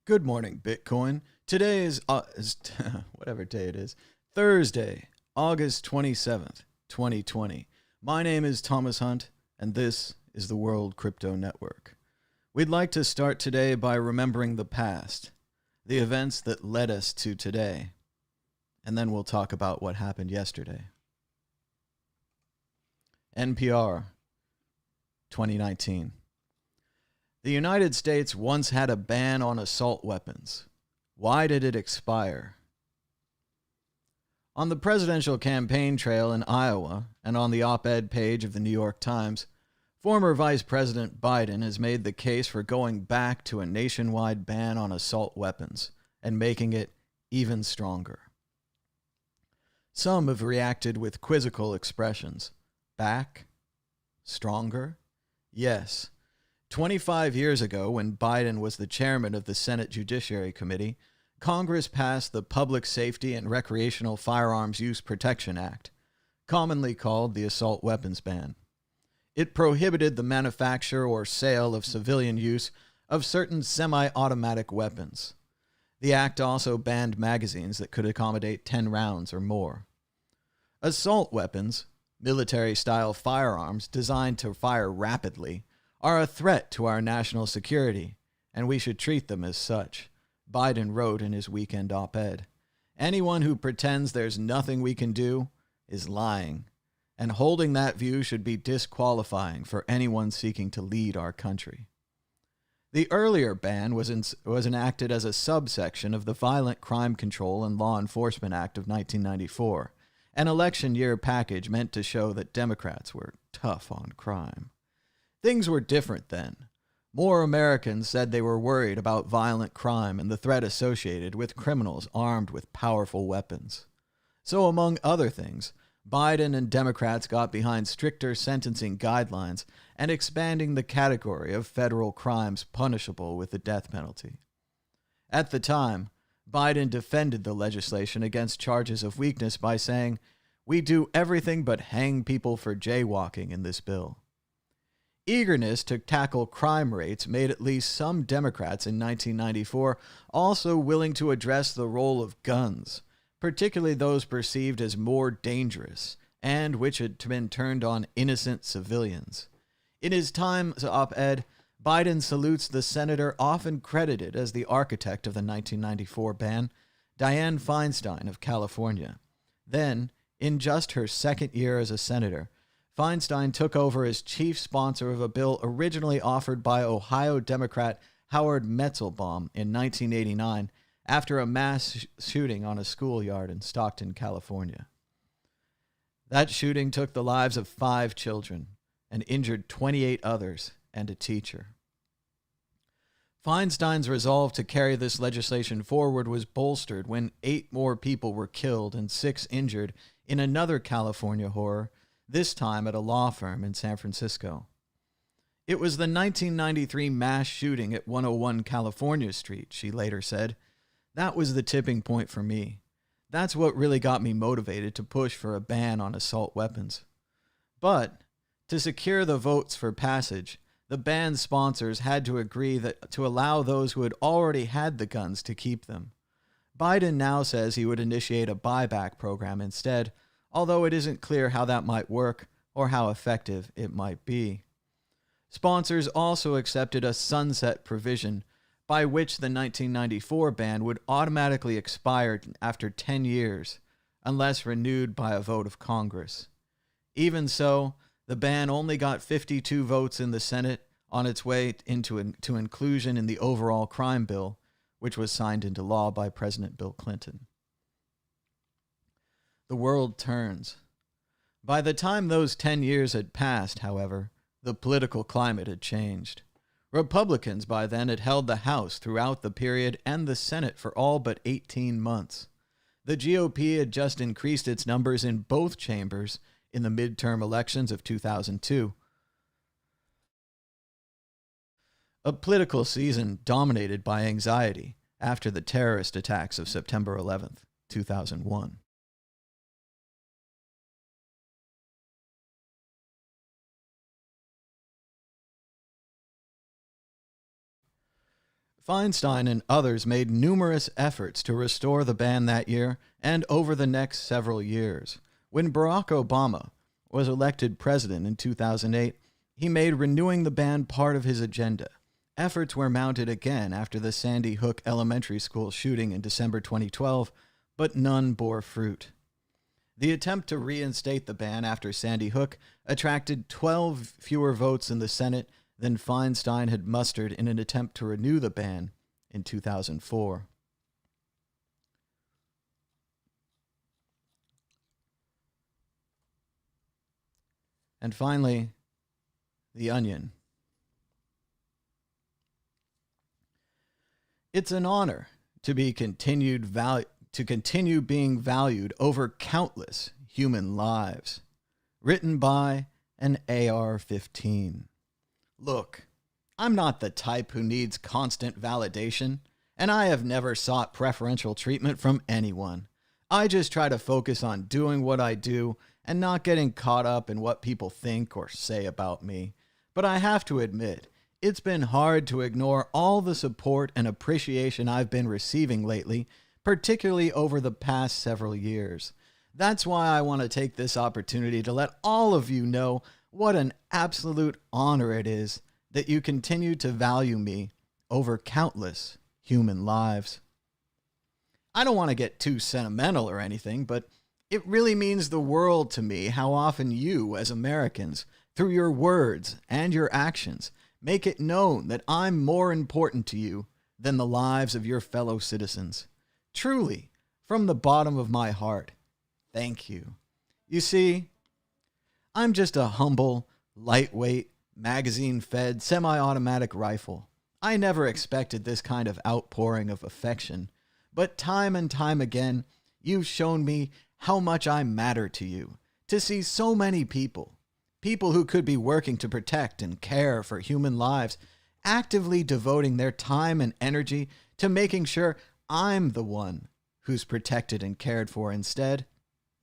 Good morning, Bitcoin. Today is, whatever day it is, Thursday, August 27th, 2020. My name is Thomas Hunt, and this is the World Crypto Network. We'd like to start today by remembering the past, the events that led us to today, and then we'll talk about what happened yesterday. NPR, 2019. The United States once had a ban on assault weapons. Why did it expire? On the presidential campaign trail in Iowa and on the op-ed page of the New York Times, former Vice President Biden has made the case for going back to a nationwide ban on assault weapons and making it even stronger. Some have reacted with quizzical expressions. Back? Stronger? Yes. 25 years ago, when Biden was the chairman of the Senate Judiciary Committee, Congress passed the Public Safety and Recreational Firearms Use Protection Act, commonly called the Assault Weapons Ban. It prohibited the manufacture or sale of civilian use of certain semi-automatic weapons. The act also banned magazines that could accommodate 10 rounds or more. Assault weapons, military-style firearms designed to fire rapidly, are a threat to our national security, and we should treat them as such, Biden wrote in his weekend op-ed. Anyone who pretends there's nothing we can do is lying, and holding that view should be disqualifying for anyone seeking to lead our country. The earlier ban was enacted as a subsection of the Violent Crime Control and Law Enforcement Act of 1994, an election year package meant to show that Democrats were tough on crime. Things were different then. More Americans said they were worried about violent crime and the threat associated with criminals armed with powerful weapons. So, among other things, Biden and Democrats got behind stricter sentencing guidelines and expanding the category of federal crimes punishable with the death penalty. At the time, Biden defended the legislation against charges of weakness by saying, "We do everything but hang people for jaywalking in this bill." Eagerness to tackle crime rates made at least some Democrats in 1994 also willing to address the role of guns, particularly those perceived as more dangerous and which had been turned on innocent civilians. In his Times op-ed, Biden salutes the senator often credited as the architect of the 1994 ban, Dianne Feinstein of California. Then, in just her second year as a senator, Feinstein took over as chief sponsor of a bill originally offered by Ohio Democrat Howard Metzelbaum in 1989 after a mass shooting on a schoolyard in Stockton, California. That shooting took the lives of 5 children and injured 28 others and a teacher. Feinstein's resolve to carry this legislation forward was bolstered when 8 more people were killed and 6 injured in another California horror, this time at a law firm in San Francisco. It was the 1993 mass shooting at 101 California Street, she later said. That was the tipping point for me. That's what really got me motivated to push for a ban on assault weapons. But, to secure the votes for passage, the ban's sponsors had to agree that to allow those who had already had the guns to keep them. Biden now says he would initiate a buyback program instead, although it isn't clear how that might work or how effective it might be. Sponsors also accepted a sunset provision by which the 1994 ban would automatically expire after 10 years unless renewed by a vote of Congress. Even so, the ban only got 52 votes in the Senate on its way to inclusion in the overall crime bill, which was signed into law by President Bill Clinton. The world turns. By the time those 10 years had passed, however, the political climate had changed. Republicans by then had held the House throughout the period and the Senate for all but 18 months. The GOP had just increased its numbers in both chambers in the midterm elections of 2002. A political season dominated by anxiety after the terrorist attacks of September 11th, 2001. Feinstein and others made numerous efforts to restore the band that year and over the next several years. When Barack Obama was elected president in 2008, he made renewing the band part of his agenda. Efforts were mounted again after the Sandy Hook Elementary School shooting in December 2012, but none bore fruit. The attempt to reinstate the band after Sandy Hook attracted 12 fewer votes in the Senate than Feinstein had mustered in an attempt to renew the band in 2004. And finally, The Onion. It's an honor to continue being valued over countless human lives. Written by an AR-15. Look, I'm not the type who needs constant validation, and I have never sought preferential treatment from anyone. I just try to focus on doing what I do and not getting caught up in what people think or say about me. But I have to admit, it's been hard to ignore all the support and appreciation I've been receiving lately, particularly over the past several years. That's why I want to take this opportunity to let all of you know what an absolute honor it is that you continue to value me over countless human lives. I don't want to get too sentimental or anything, but it really means the world to me how often you, as Americans, through your words and your actions, make it known that I'm more important to you than the lives of your fellow citizens. Truly, from the bottom of my heart, thank you. You see, I'm just a humble, lightweight, magazine-fed, semi-automatic rifle. I never expected this kind of outpouring of affection, but time and time again, you've shown me how much I matter to you. To see so many people who could be working to protect and care for human lives, actively devoting their time and energy to making sure I'm the one who's protected and cared for instead,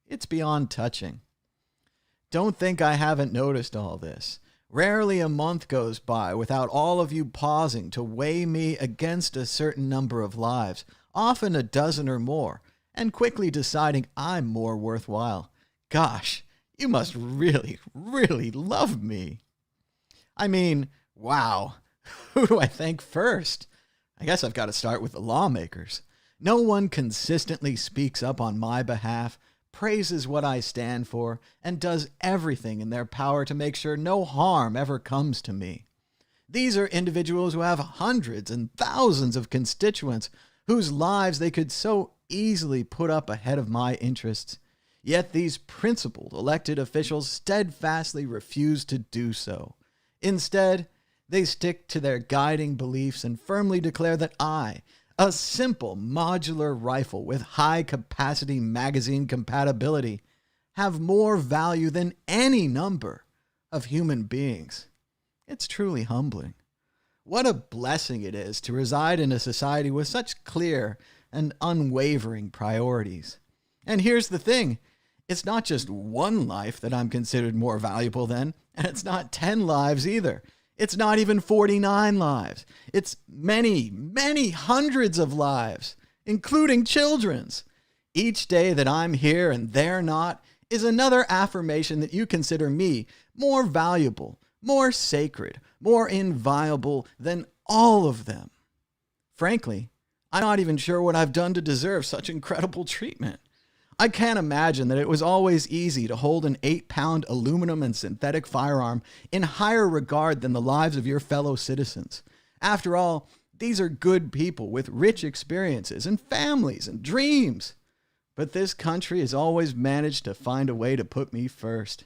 it's beyond touching. Don't think I haven't noticed all this. Rarely a month goes by without all of you pausing to weigh me against a certain number of lives, often a dozen or more, and quickly deciding I'm more worthwhile. Gosh, you must really, really love me. I mean, wow. Who do I thank first? I guess I've got to start with the lawmakers. No one consistently speaks up on my behalf, praises what I stand for, and does everything in their power to make sure no harm ever comes to me. These are individuals who have hundreds and thousands of constituents whose lives they could so easily put up ahead of my interests. Yet these principled elected officials steadfastly refuse to do so. Instead, they stick to their guiding beliefs and firmly declare that I, a simple modular rifle with high-capacity magazine compatibility, have more value than any number of human beings. It's truly humbling. What a blessing it is to reside in a society with such clear and unwavering priorities. And here's the thing. It's not just one life that I'm considered more valuable than, and it's not 10 lives either. It's not even 49 lives. It's many, many hundreds of lives, including children's. Each day that I'm here and they're not is another affirmation that you consider me more valuable, more sacred, more inviolable than all of them. Frankly, I'm not even sure what I've done to deserve such incredible treatment. I can't imagine that it was always easy to hold an 8-pound aluminum and synthetic firearm in higher regard than the lives of your fellow citizens. After all, these are good people with rich experiences and families and dreams. But this country has always managed to find a way to put me first.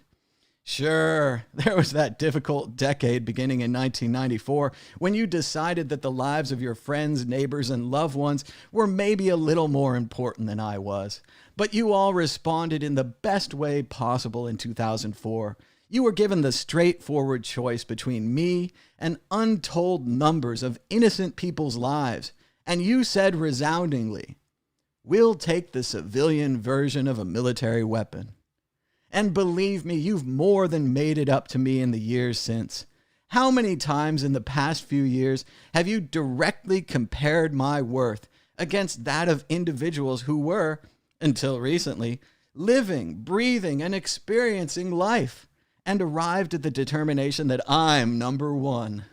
Sure, there was that difficult decade beginning in 1994 when you decided that the lives of your friends, neighbors, and loved ones were maybe a little more important than I was. But you all responded in the best way possible in 2004. You were given the straightforward choice between me and untold numbers of innocent people's lives, and you said resoundingly, "We'll take the civilian version of a military weapon." And believe me, you've more than made it up to me in the years since. How many times in the past few years have you directly compared my worth against that of individuals who were, until recently, living, breathing, and experiencing life, and arrived at the determination that I'm number one?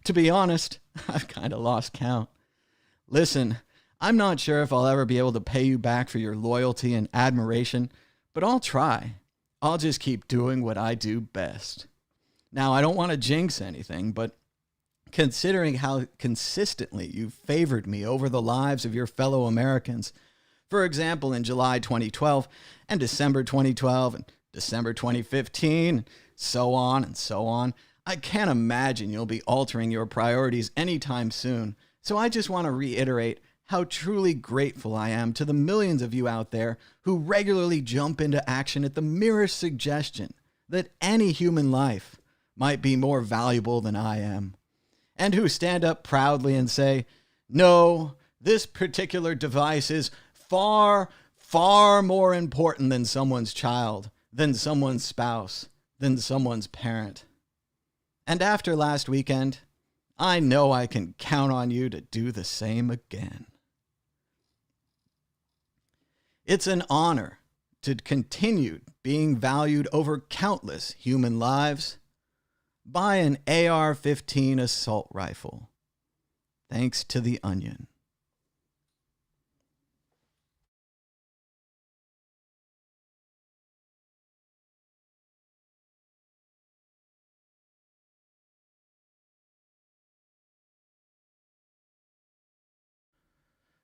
To be honest, I've kind of lost count. Listen, I'm not sure if I'll ever be able to pay you back for your loyalty and admiration, but I'll try. I'll just keep doing what I do best. Now, I don't want to jinx anything, but considering how consistently you've favored me over the lives of your fellow Americans, for example, in July 2012 and December 2012 and December 2015, so on and so on, I can't imagine you'll be altering your priorities anytime soon. So I just want to reiterate how truly grateful I am to the millions of you out there who regularly jump into action at the merest suggestion that any human life might be more valuable than I am, and who stand up proudly and say, no, this particular device is far, far more important than someone's child, than someone's spouse, than someone's parent. And after last weekend, I know I can count on you to do the same again. It's an honor to continue being valued over countless human lives by an AR-15 assault rifle, thanks to The Onion.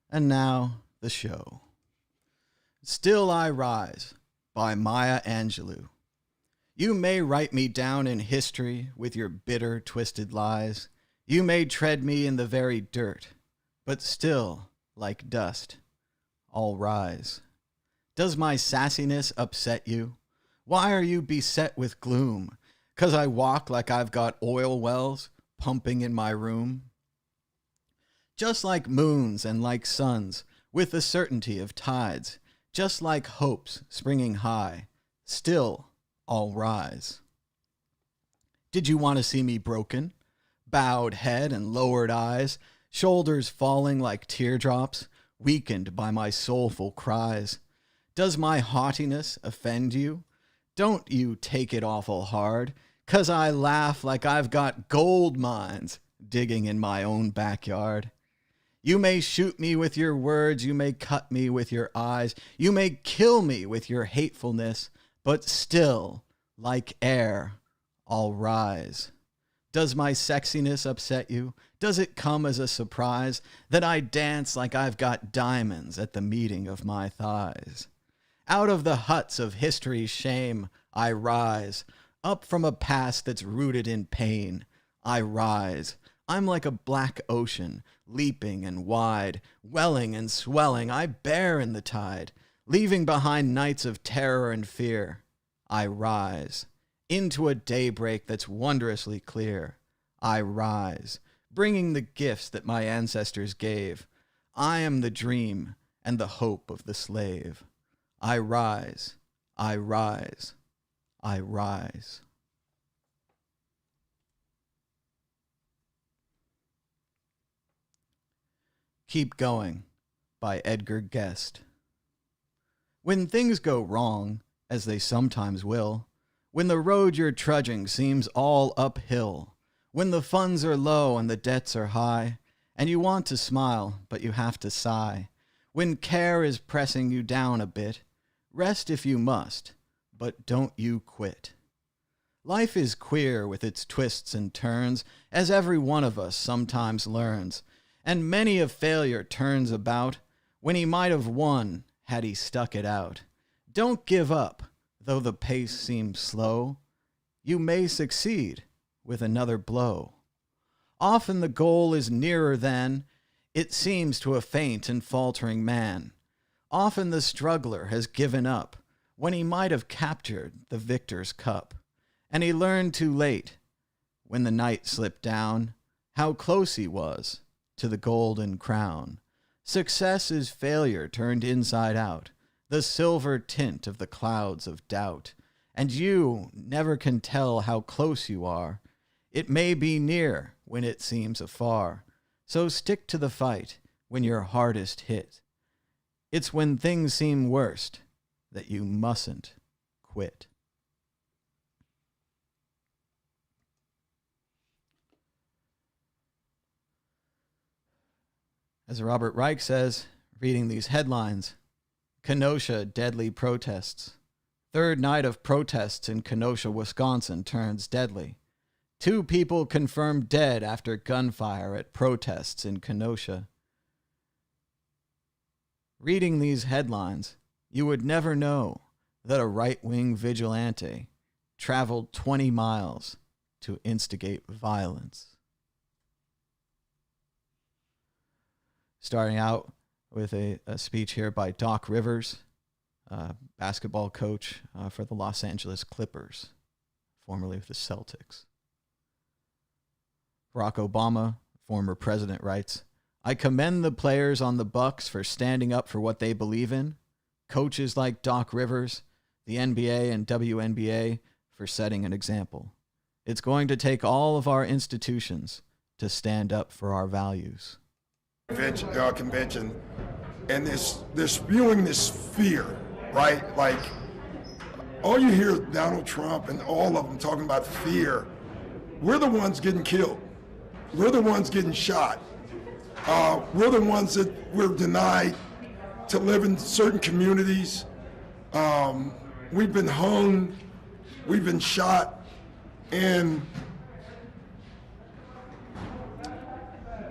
And now, the show. Still I Rise by Maya Angelou. You may write me down in history with your bitter, twisted lies. You may tread me in the very dirt, but still, like dust, I'll rise. Does my sassiness upset you? Why are you beset with gloom? 'Cause I walk like I've got oil wells pumping in my room? Just like moons and like suns, with the certainty of tides, just like hopes springing high, still I'll rise. Did you want to see me broken? Bowed head and lowered eyes, shoulders falling like teardrops, weakened by my soulful cries. Does my haughtiness offend you? Don't you take it awful hard, 'cause I laugh like I've got gold mines digging in my own backyard. You may shoot me with your words, you may cut me with your eyes, you may kill me with your hatefulness, but still, like air, I'll rise. Does my sexiness upset you? Does it come as a surprise that I dance like I've got diamonds at the meeting of my thighs? Out of the huts of history's shame, I rise. Up from a past that's rooted in pain, I rise. I'm like a black ocean, leaping and wide, welling and swelling, I bear in the tide. Leaving behind nights of terror and fear, I rise. Into a daybreak that's wondrously clear, I rise. Bringing the gifts that my ancestors gave. I am the dream and the hope of the slave. I rise, I rise, I rise. Keep Going by Edgar Guest. When things go wrong, as they sometimes will, when the road you're trudging seems all uphill, when the funds are low and the debts are high, and you want to smile, but you have to sigh, when care is pressing you down a bit, rest if you must, but don't you quit. Life is queer with its twists and turns, as every one of us sometimes learns, and many a failure turns about when he might have won had he stuck it out. Don't give up, though the pace seems slow. You may succeed with another blow. Often the goal is nearer than it seems to a faint and faltering man. Often the struggler has given up when he might have captured the victor's cup. And he learned too late, when the night slipped down, how close he was to the golden crown. Success is failure turned inside out, the silver tint of the clouds of doubt. And you never can tell how close you are It may be near when it seems afar. So stick to the fight when you're hardest hit. It's when things seem worst that you mustn't quit. As Robert Reich says, reading these headlines, Kenosha deadly protests. Third night of protests in Kenosha, Wisconsin turns deadly. 2 people confirmed dead after gunfire at protests in Kenosha. Reading these headlines, you would never know that a right-wing vigilante traveled 20 miles to instigate violence. Starting out with a speech here by Doc Rivers, basketball coach for the Los Angeles Clippers, formerly with the Celtics. Barack Obama, former president, writes, "I commend the players on the Bucks for standing up for what they believe in, coaches like Doc Rivers, the NBA and WNBA for setting an example. It's going to take all of our institutions to stand up for our values." Convention, and they're spewing this fear, right? Like, all you hear is Donald Trump and all of them talking about fear. We're the ones getting killed. We're the ones getting shot. We're the ones that we're denied to live in certain communities. We've been hung, we've been shot, and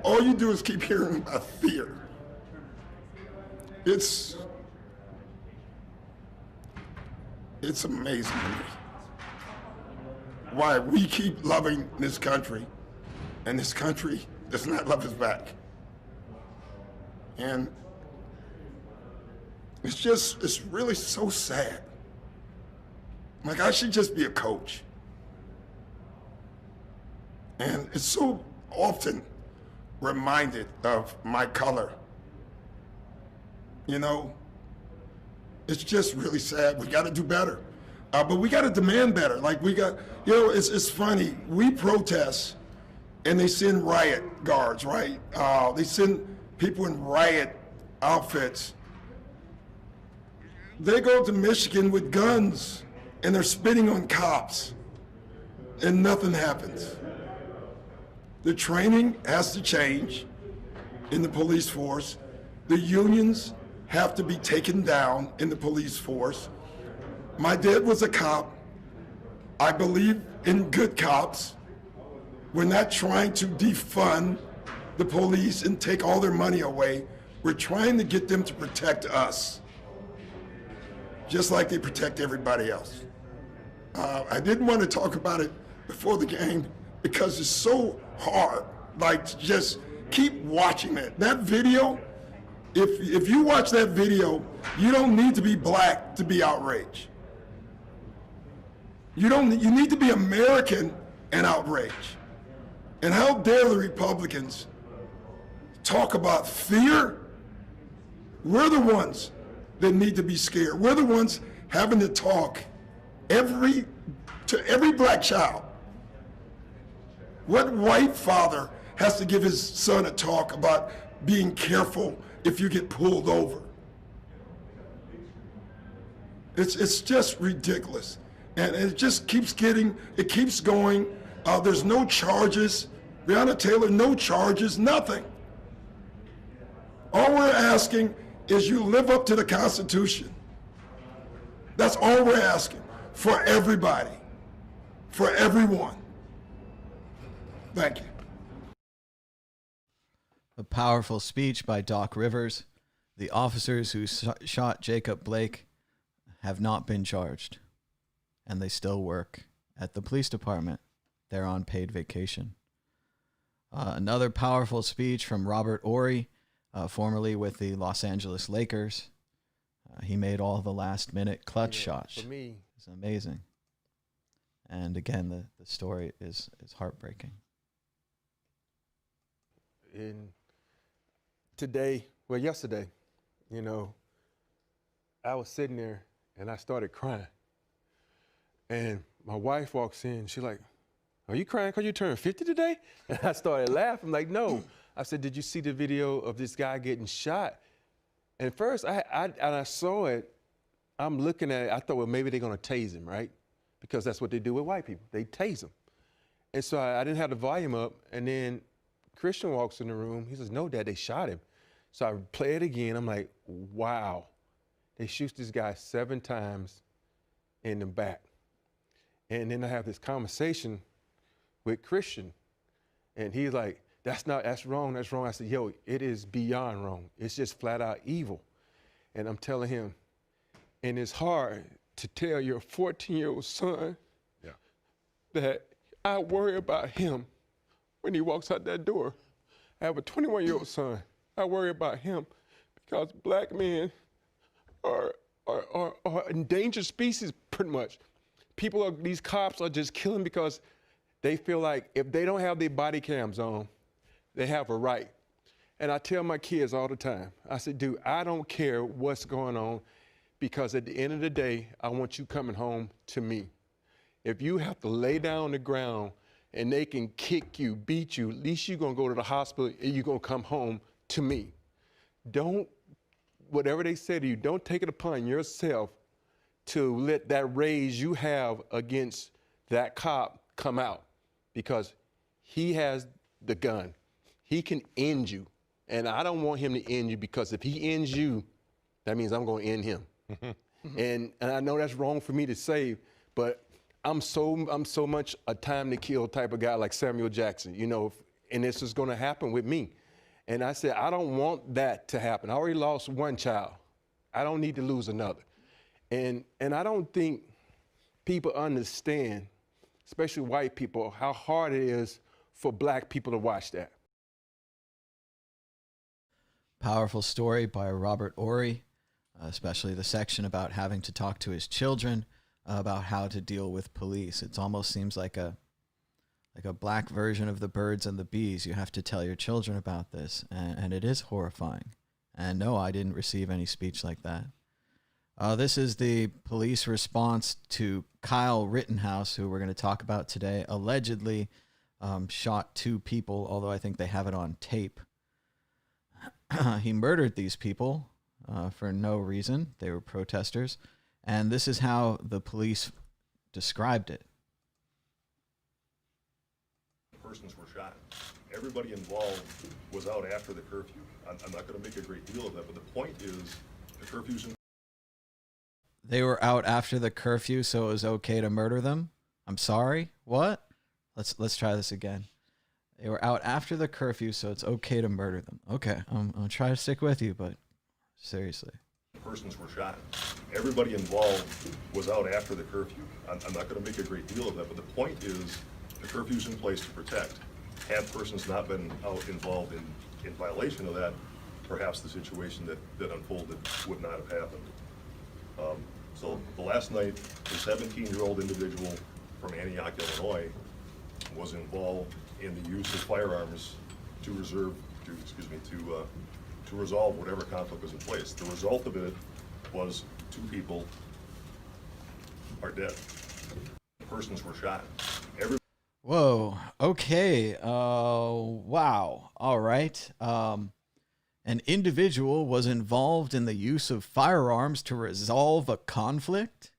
all you do is keep hearing about fear. It's amazing to me why we keep loving this country and this country does not love us back. And it's really so sad. Like, I should just be a coach. And it's so often reminded of my color. You know, it's just really sad. We got to do better. But we got to demand better. Like, it's funny. We protest and they send riot guards, right? They send people in riot outfits. They go to Michigan with guns and they're spitting on cops and nothing happens. The training has to change in the police force. The unions have to be taken down in the police force. My dad was a cop. I believe in good cops. We're not trying to defund the police and take all their money away. We're trying to get them to protect us, just like they protect everybody else. I didn't want to talk about it before the game because it's so hard. Like, to just keep watching it. That video, if you watch that video, you don't need to be black to be outraged. You need to be American and outraged. And how dare the Republicans talk about fear? We're the ones that need to be scared. We're the ones having to talk to every black child. What white father has to give his son a talk about being careful if you get pulled over? It's just ridiculous. And it just keeps going. There's no charges. Breonna Taylor, no charges, nothing. All we're asking is you live up to the Constitution. That's all we're asking for everybody, for everyone. Thank you. A powerful speech by Doc Rivers. The officers who shot Jacob Blake have not been charged, and they still work at the police department. They're on paid vacation. Another powerful speech from Robert Horry, formerly with the Los Angeles Lakers. He made all the last-minute clutch shots. For me, it's amazing. And again, the story is heartbreaking. Yesterday, I was sitting there and I started crying. And my wife walks in, she's like, are you crying because you turned 50 today? And I started laughing. I'm like, no. I said, did you see the video of this guy getting shot? And first, I saw it. I'm looking at it. I thought, well, maybe they're going to tase him, right? Because that's what they do with white people. They tase them. And so I didn't have the volume up. And then Christian walks in the room. He says, no, Dad, they shot him. So I play it again. I'm like, wow. They shoot this guy 7 times in the back. And then I have this conversation with Christian. And he's like, that's wrong. I said, yo, it is beyond wrong. It's just flat out evil. And I'm telling him, and it's hard to tell your 14-year-old son that I worry about him when he walks out that door. I have a 21-year-old son. I worry about him because black men are endangered species, pretty much. These cops are just killing because they feel like if they don't have their body cams on, they have a right. And I tell my kids all the time, I said, dude, I don't care what's going on because at the end of the day, I want you coming home to me. If you have to lay down on the ground and they can kick you, beat you, at least you're gonna go to the hospital and you're gonna come home to me. Don't, whatever they say to you, don't take it upon yourself to let that rage you have against that cop come out because he has the gun. He can end you. And I don't want him to end you because if he ends you, that means I'm going to end him. And I know that's wrong for me to say, but I'm so much a time to kill type of guy like Samuel Jackson, you know, and this is going to happen with me. And I said, I don't want that to happen. I already lost one child. I don't need to lose another. And I don't think people understand, especially white people, how hard it is for black people to watch that. Powerful story by Robert Horry, especially the section about having to talk to his children about how to deal with police. It almost seems like a black version of the birds and the bees. You have to tell your children about this, and it is horrifying. And no, I didn't receive any speech like that. This is the police response to Kyle Rittenhouse, who we're going to talk about today, allegedly shot 2 people, although I think they have it on tape. He murdered these people for no reason. They were protesters. And this is how the police described it. Persons were shot. Everybody involved was out after the curfew. I'm not going to make a great deal of that, but the point is the curfew's in. They were out after the curfew, so it was okay to murder them? I'm sorry? What? Let's try this again. They were out after the curfew, so it's okay to murder them. Okay, I'm going to try to stick with you, but seriously. Persons were shot. Everybody involved was out after the curfew. I'm not going to make a great deal of that, but the point is the curfew's in place to protect. Had persons not been out involved in violation of that, perhaps the situation that unfolded would not have happened. So the last night, a 17-year-old individual from Antioch, Illinois, was involved in the use of firearms to resolve whatever conflict was in place. The result of it was 2 people are dead. Persons were shot. Whoa. Okay. Wow. All right. An individual was involved in the use of firearms to resolve a conflict.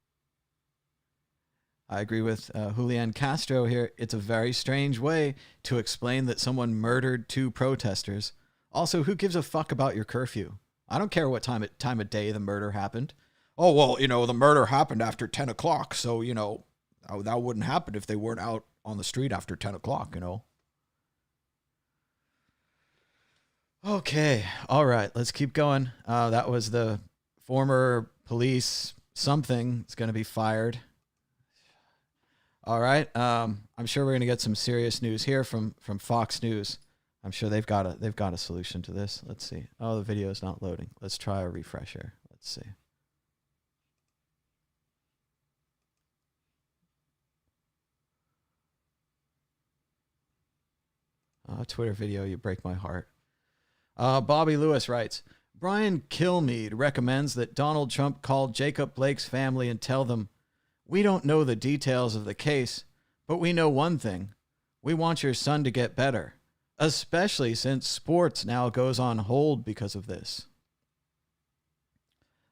I agree with Julian Castro here. It's a very strange way to explain that someone murdered 2 protesters. Also, who gives a fuck about your curfew? I don't care what time of day the murder happened. Oh, well, the murder happened after 10 o'clock, so, that wouldn't happen if they weren't out on the street after 10 o'clock, Okay, all right, let's keep going. That was the former police something is going to be fired. All right, I'm sure we're going to get some serious news here from Fox News. I'm sure they've got a solution to this. Let's see. Oh, the video is not loading. Let's try a refresher. Let's see. Twitter video, you break my heart. Bobby Lewis writes, Brian Kilmeade recommends that Donald Trump call Jacob Blake's family and tell them, we don't know the details of the case, but we know one thing. We want your son to get better, especially since sports now goes on hold because of this.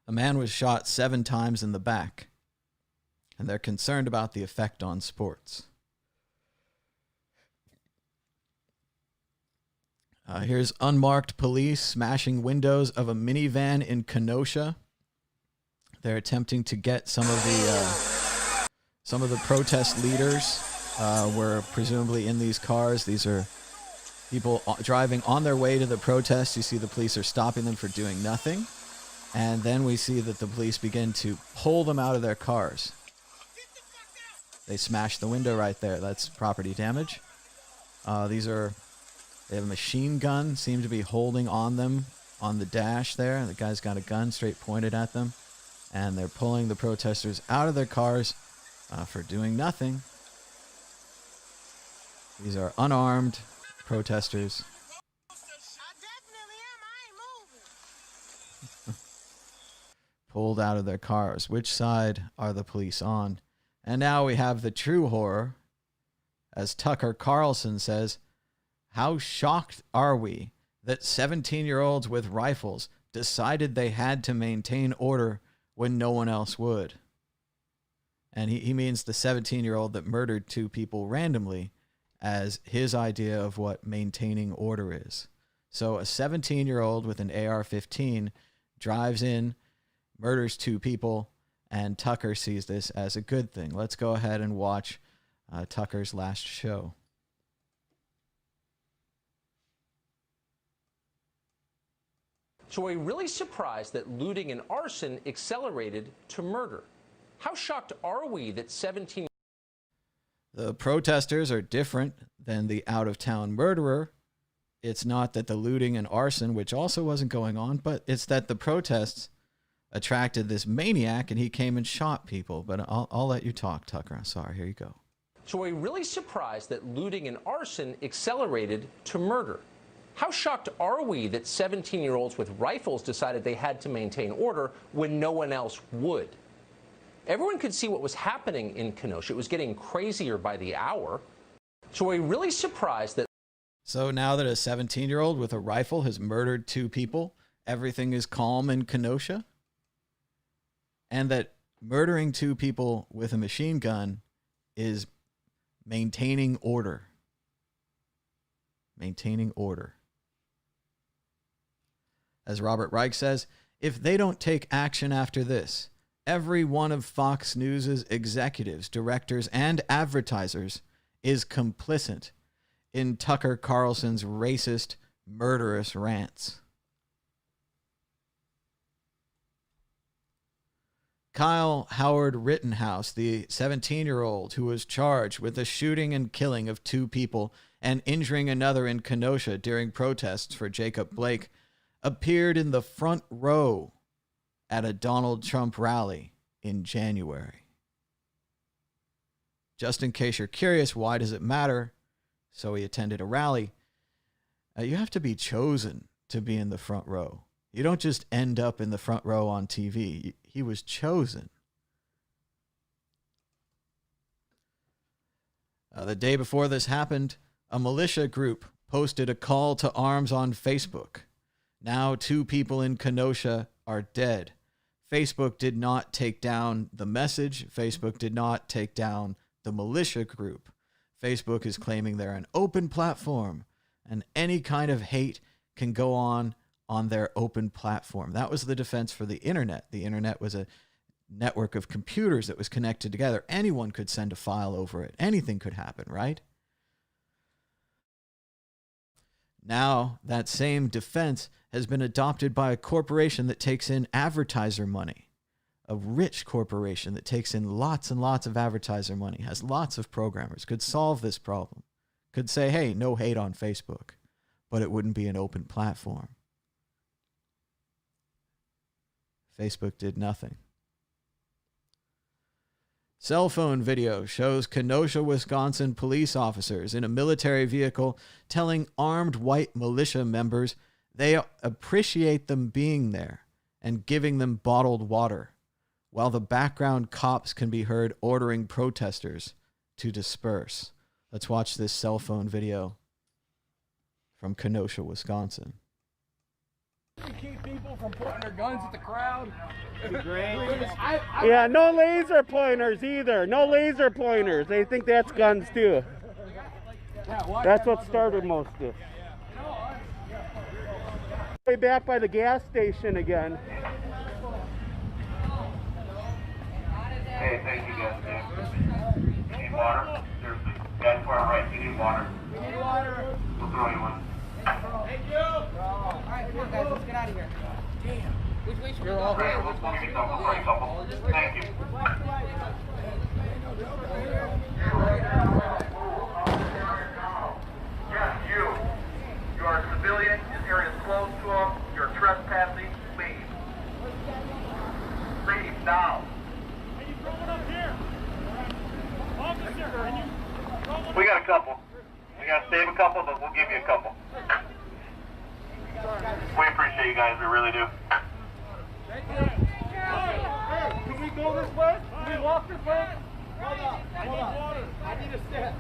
A man was shot 7 times in the back, and they're concerned about the effect on sports. Here's unmarked police smashing windows of a minivan in Kenosha. They're attempting to get some of the protest leaders were presumably in these cars. These are people driving on their way to the protest. You see the police are stopping them for doing nothing. And then we see that the police begin to pull them out of their cars. They smash the window right there. That's property damage. They have a machine gun, seem to be holding on them on the dash there. The guy's got a gun straight pointed at them. And they're pulling the protesters out of their cars for doing nothing. These are unarmed protesters. Pulled out of their cars. Which side are the police on? And now we have the true horror. As Tucker Carlson says, how shocked are we that 17-year-olds with rifles decided they had to maintain order when no one else would? And he means the 17-year-old that murdered 2 people randomly as his idea of what maintaining order is. So a 17-year-old with an AR-15 drives in, murders 2 people, and Tucker sees this as a good thing. Let's go ahead and watch Tucker's last show. So are we really surprised that looting and arson accelerated to murder? How shocked are we that 17... The protesters are different than the out-of-town murderer. It's not that the looting and arson, which also wasn't going on, but it's that the protests attracted this maniac and he came and shot people. But I'll let you talk, Tucker. Sorry, here you go. So are we really surprised that looting and arson accelerated to murder? How shocked are we that 17-year-olds with rifles decided they had to maintain order when no one else would? Everyone could see what was happening in Kenosha. It was getting crazier by the hour. So are we really surprised that... So now that a 17-year-old with a rifle has murdered 2 people, everything is calm in Kenosha? And that murdering 2 people with a machine gun is maintaining order. Maintaining order. As Robert Reich says, if they don't take action after this, every one of Fox News' executives, directors, and advertisers is complicit in Tucker Carlson's racist, murderous rants. Kyle Howard Rittenhouse, the 17-year-old who was charged with the shooting and killing of 2 people and injuring another in Kenosha during protests for Jacob Blake, appeared in the front row at a Donald Trump rally in January. Just in case you're curious, why does it matter? So he attended a rally. You have to be chosen to be in the front row. You don't just end up in the front row on TV. He was chosen. The day before this happened, a militia group posted a call to arms on Facebook. Now 2 people in Kenosha are dead. Facebook did not take down the message. Facebook did not take down the militia group. Facebook is claiming they're an open platform and any kind of hate can go on their open platform. That was the defense for the internet. The internet was a network of computers that was connected together. Anyone could send a file over it. Anything could happen, right? Now, that same defense has been adopted by a corporation that takes in advertiser money. A rich corporation that takes in lots and lots of advertiser money, has lots of programmers, could solve this problem. Could say, hey, no hate on Facebook, but it wouldn't be an open platform. Facebook did nothing. Cell phone video shows Kenosha, Wisconsin police officers in a military vehicle telling armed white militia members they appreciate them being there and giving them bottled water, while the background cops can be heard ordering protesters to disperse. Let's watch this cell phone video from Kenosha, Wisconsin. Keep people from pointing their guns at the crowd. Yeah, no laser pointers either. No laser pointers. They think that's guns too. That's what started most of it. Way back by the gas station again. Hey, thank you guys. You need water? Seriously. Guys to our right, you need water. We need water. We'll throw you one. Thank you. All right, come on, guys. Let's get out of here. Damn. Which way should we go? Great, we'll give you a couple. Thank you. Yes, you. You are a civilian. This area is closed to them. You're trespassing. Leave. Leave now. We got a couple. We got to save a couple, but we'll give you a couple. We appreciate you guys. We really do. Hey, can we go this way? Can we walk this way? Hold on. I need a step.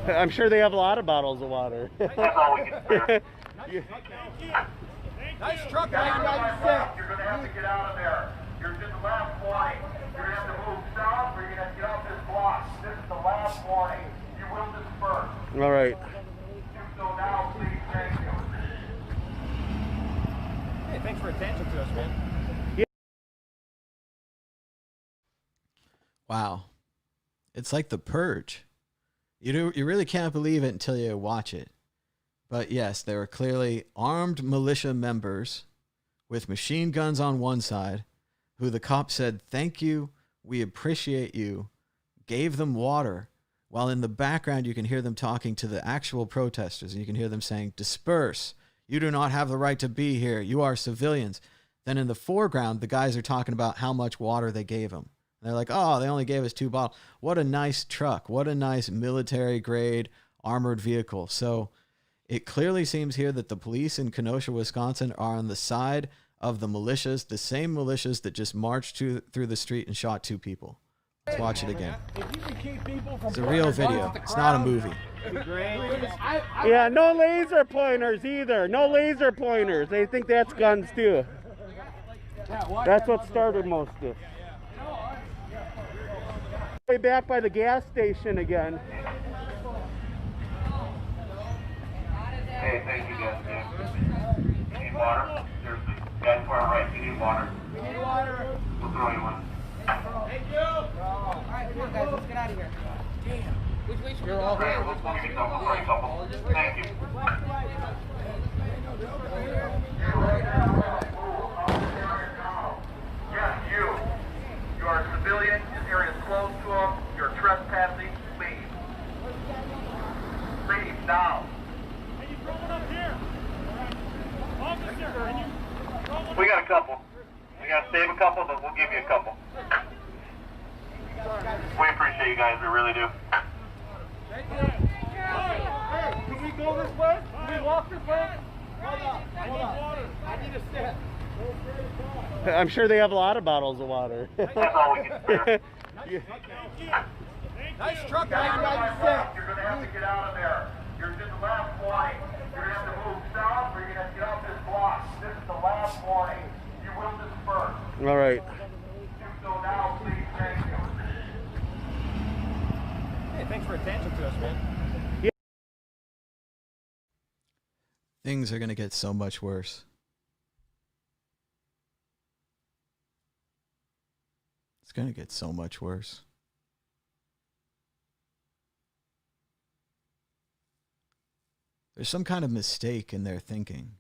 I'm sure they have a lot of bottles of water. That's all we can spare. Nice truck, man. You're going to have to get out of there. You're in the last warning. You're going to have to move south or you're going to have to get off this block. This is the last warning. You will disperse. All right. So now, please, thank you. Hey, thanks for attention to us, man. Wow. It's like The Purge. You really can't believe it until you watch it. But yes, there were clearly armed militia members with machine guns on one side who the cop said, "Thank you, we appreciate you," gave them water, while in the background you can hear them talking to the actual protesters, and you can hear them saying, "Disperse. You do not have the right to be here. You are civilians." Then in the foreground, the guys are talking about how much water they gave them. They're like, "Oh, they only gave us 2 bottles. What a nice truck. What a nice military-grade armored vehicle." So it clearly seems here that the police in Kenosha, Wisconsin are on the side of the militias, the same militias that just marched through the street and shot 2 people. Let's watch it again. It's a real video. It's not a movie. Yeah, no laser pointers either. No laser pointers. They think that's guns too. That's what started most of it. Way back by the gas station again. Hey, thank you guys. You need water? Seriously. Guys to our right, you need water. We need water. We'll throw you one. Thank you. All right, come on, guys. Let's get out of here. Damn. Which way should we go? Great, we'll give you a couple. Thank you. Yes, you. You are a civilian. This area is closed to them. You're trespassing. Leave. Leave now. We got a couple. We got to save a couple, but we'll give you a couple. We appreciate you guys. We really do. Hey, can we go this way? Can we walk this way? Hold on. I need a step. I'm sure they have a lot of bottles of water. That's all we can spare. Nice truck, man. You're going to have to get out of there. You're in the last warning. You're going to have to move south or you're going to have to get off this block. This is the last warning. You will disperse. All right. So now, please, thank you. Hey, thanks for attention to us, man. Things are going to get so much worse. It's going to get so much worse. There's some kind of mistake in their thinking.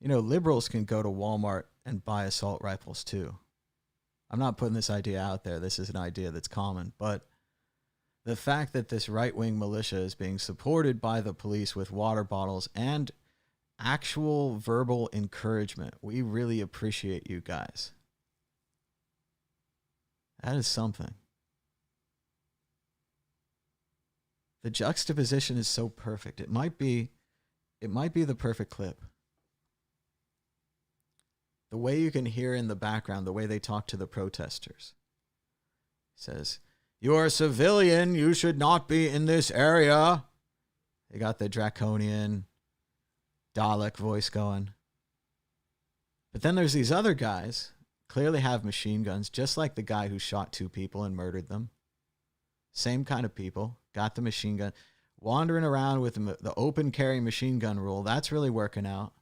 You know, liberals can go to Walmart and buy assault rifles too. I'm not putting this idea out there. This is an idea that's common. But the fact that this right-wing militia is being supported by the police with water bottles and actual verbal encouragement, we really appreciate you guys. That is something. The juxtaposition is so perfect. It might be the perfect clip. The way you can hear in the background, the way they talk to the protesters. says, "You're a civilian. You should not be in this area." They got the draconian Dalek voice going. But then there's these other guys, clearly have machine guns, just like the guy who shot 2 people and murdered them. Same kind of people, got the machine gun, wandering around with the open carry machine gun rule. That's really working out.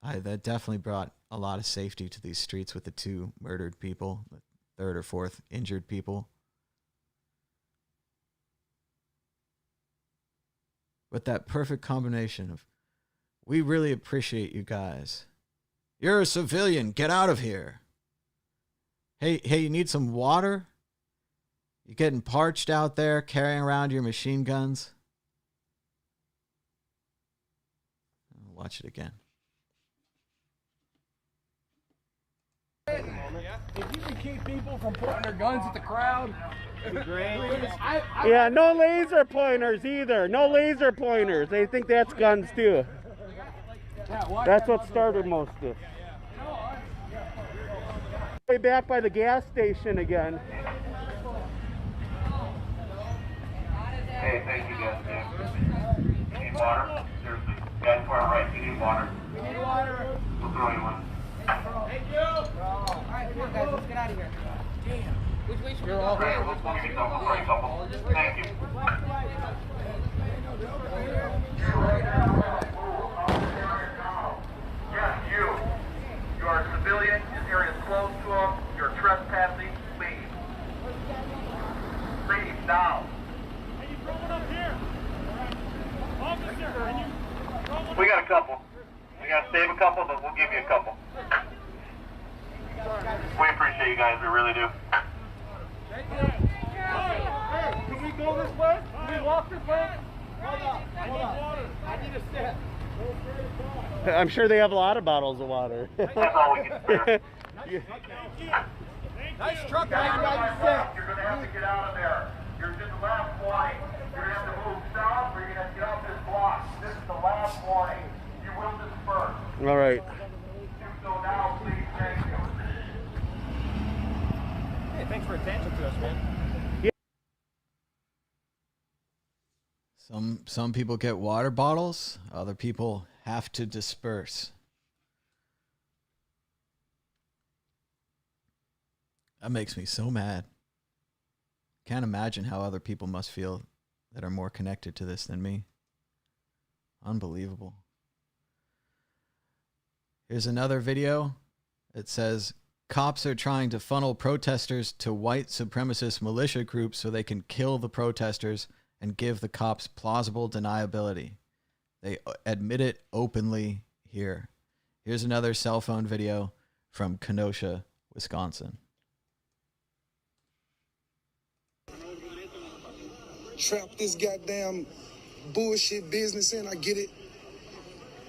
That definitely brought a lot of safety to these streets with the 2 murdered people, the 3rd or 4th injured people. But that perfect combination of, we really appreciate you guys. You're a civilian. Get out of here. Hey, you need some water? You getting parched out there carrying around your machine guns? I'll watch it again. If you can keep people from pointing their guns at the crowd, it'd be great. Yeah, no laser pointers either. No laser pointers. They think that's guns too. That's what started most of this. Way back by the gas station again. Hey, thank you guys. You need water? Seriously. Guys to our right, you need water. We need water. We'll throw you one. Thank you. Alright, come on guys, let's get out of here. Damn. Which way should we go? Great, we'll give you some. We'll bring a couple. Thank you. Yes, you. You are a civilian. This area is closed to them. You're trespassing. Leave. Leave now. Can you throw one up here? Officer, can you throw one We got a couple. We got to save a couple, but we'll give you a couple. We appreciate you guys. We really do. Hey, can we go this way? Can we walk this way? Hold on. I need water. I need a step. I'm sure they have a lot of bottles of water. That's all we can spare. Nice truck, man. You're going to have to get out of there. You're just the last warning. You're going to have to move south or you're going to have to get off this block. This is the last warning. You will disperse. All right. Do so now, please. Thank you. Hey, thanks for attention to us, man. Some people get water bottles, other people have to disperse. That makes me so mad. Can't imagine how other people must feel that are more connected to this than me. Unbelievable. Here's another video. It says, cops are trying to funnel protesters to white supremacist militia groups so they can kill the protesters and give the cops plausible deniability. They admit it openly here. Here's another cell phone video from Kenosha, Wisconsin. Trap this goddamn bullshit business in, I get it.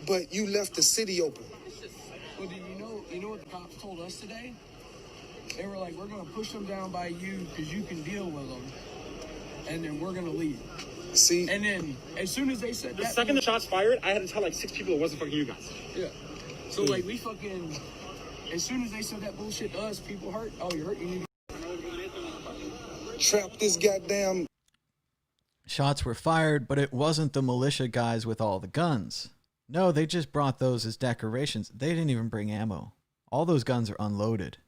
But you left the city open. Well, do you know what the cops told us today? They were like, we're going to push them down by you because you can deal with them. And then we're going to leave. See? And then as soon as they said the that. second the shots fired, I had to tell like 6 people it wasn't fucking you guys. Yeah. So like we fucking, as soon as they said that bullshit to us, people hurt. Oh, you're hurt. You need to. Trap this goddamn. Shots were fired, but it wasn't the militia guys with all the guns. No, they just brought those as decorations. They didn't even bring ammo. All those guns are unloaded.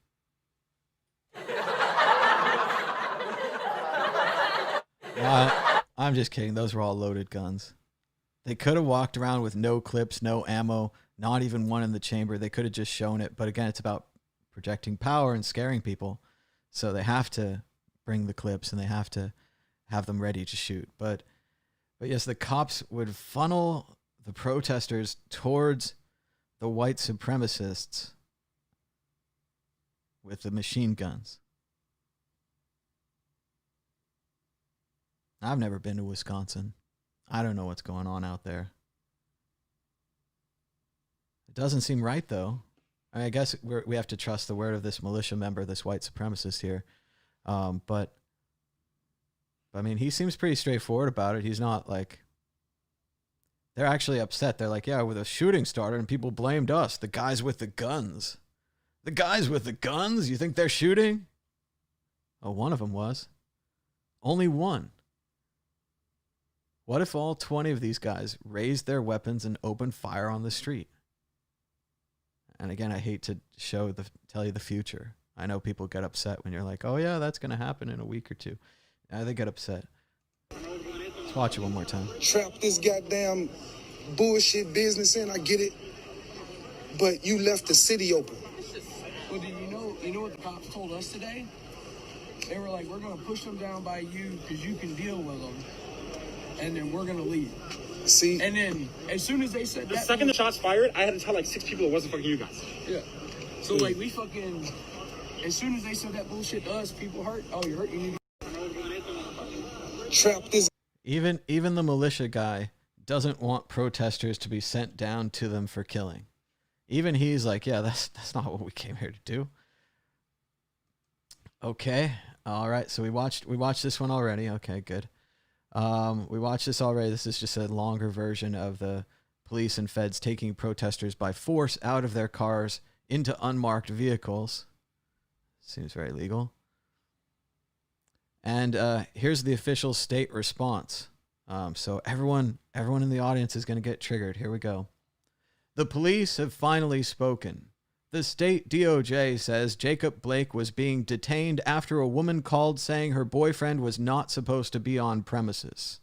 I'm just kidding. Those were all loaded guns. They could have walked around with no clips, no ammo, not even one in the chamber. They could have just shown it. But again, it's about projecting power and scaring people. So they have to bring the clips and they have to have them ready to shoot. But yes, the cops would funnel the protesters towards the white supremacists with the machine guns. I've never been to Wisconsin. I don't know what's going on out there. It doesn't seem right, though. I guess we have to trust the word of this militia member, this white supremacist here. But I mean, he seems pretty straightforward about it. He's not like... They're actually upset. They're like, yeah, well, the shooting started and people blamed us, the guys with the guns. The guys with the guns? You think they're shooting? Oh, one of them was. Only one. What if all 20 of these guys raised their weapons and opened fire on the street? And again, I hate to tell you the future. I know people get upset when you're like, oh yeah, that's going to happen in a week or two. They get upset. Let's watch it one more time. Trap this goddamn bullshit business in, I get it. But you left the city open. Well, do you know what the cops told us today? They were like, we're going to push them down by you because you can deal with them. And then we're going to leave. See? And then as soon as they said The that. second the shots fired, I had to tell like 6 people it wasn't fucking you guys. Yeah. So like we fucking, as soon as they said that bullshit to us, people hurt. Oh, you're hurt. You need to trap this. Even the militia guy doesn't want protesters to be sent down to them for killing. Even he's like, yeah, that's not what we came here to do. Okay. All right. So we watched this one already. Okay, good. We watched this already. This is just a longer version of the police and feds taking protesters by force out of their cars into unmarked vehicles. Seems very legal. And here's the official state response. So everyone in the audience is going to get triggered. Here we go. The police have finally spoken. The state DOJ says Jacob Blake was being detained after a woman called saying her boyfriend was not supposed to be on premises.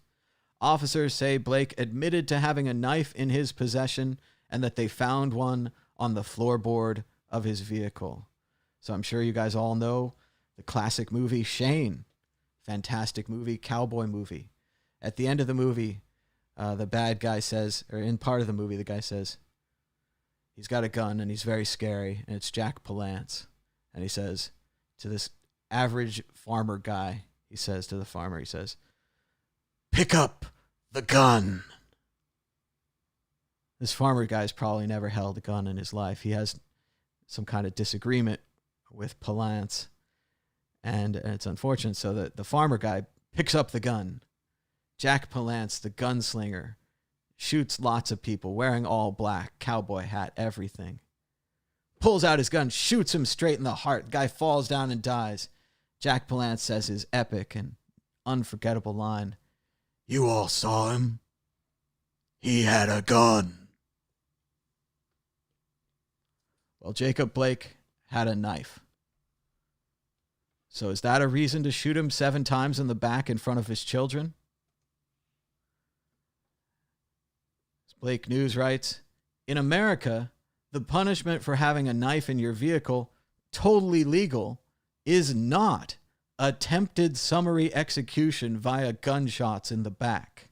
Officers say Blake admitted to having a knife in his possession and that they found one on the floorboard of his vehicle. So I'm sure you guys all know the classic movie Shane. Fantastic movie, cowboy movie. At the end of the movie, the bad guy says, or in part of the movie, the guy says, he's got a gun and he's very scary, and it's Jack Palance. And he says to this average farmer guy, he says to the farmer, he says, pick up the gun. This farmer guy's probably never held a gun in his life. He has some kind of disagreement with Palance, and it's unfortunate. So that the farmer guy picks up the gun. Jack Palance, the gunslinger, shoots lots of people wearing all black, cowboy hat, everything. Pulls out his gun, shoots him straight in the heart. The guy falls down and dies. Jack Palance says his epic and unforgettable line, "You all saw him? He had a gun." Well, Jacob Blake had a knife. So is that a reason to shoot him 7 times in the back in front of his children? Blake News writes, in America, the punishment for having a knife in your vehicle, totally legal, is not attempted summary execution via gunshots in the back.